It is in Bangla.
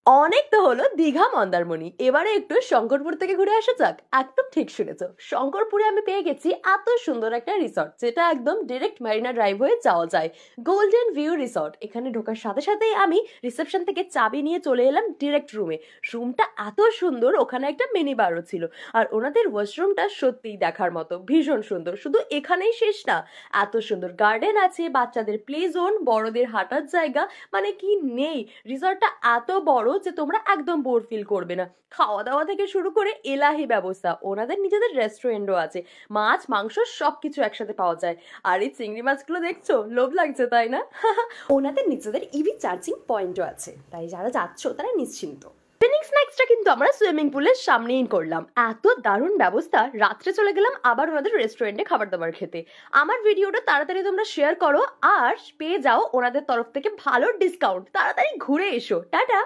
অনেক তো হলো দীঘা মন্দারমণি, এবারে একটু শঙ্করপুর থেকে ঘুরে আসা যাক। একদম ঠিক শুনেছো, শঙ্করপুরে আমি পেয়ে গেছি এত সুন্দর একটা রিসর্ট, যেটা একদম ডিরেক্ট মারিনা ড্রাইভ হয়ে যাওয়া যায়। Golden view resort. এখানে ঢোকার সাথে সাথেই আমি রিসেপশন থেকে চাবি নিয়ে চলে এলাম ডিরেক্ট রুমে। রুমটা এত সুন্দর, ওখানে একটা মিনি বারও ছিল। আর ওনাদের ওয়াশরুমটা সত্যিই দেখার মতো, ভীষণ সুন্দর। শুধু এখানেই শেষ না, এত সুন্দর গার্ডেন আছে, বাচ্চাদের প্লে জোন, বড়দের হাঁটার জায়গা, মানে কি নেই। রিসর্টটা এত বড় যে তোমরা একদম বোর ফিল করবে না। খাওয়া দাওয়া থেকে শুরু করে এলাহি ব্যবস্থা, ওনাদের নিজেদের রেস্টুরেন্টও আছে। মাছ মাংস সবকিছু একসাথে পাওয়া যায়। আর এই চিংড়ি মাছগুলো দেখছো, লোভ লাগছে তাই না? ওনাদের নিজেদের ইভি চার্জিং পয়েন্টও আছে, তাই যারা যাচ্ছ তারা নিশ্চিন্ত। ইভিনিং স্ন্যাক্সটা কিন্তু আমরা সুইমিং পুলের সামনেই করলাম। এত দারুণ ব্যবস্থা, রাত্রে চলে গেলাম আবার ওনাদের রেস্টুরেন্টে খাবার দাবার খেতে। আমার ভিডিওটা তাড়াতাড়ি তোমরা শেয়ার করো আর পেয়ে যাও ওনাদের তরফ থেকে ভালো ডিসকাউন্ট। তাড়াতাড়ি ঘুরে এসো। টাটা।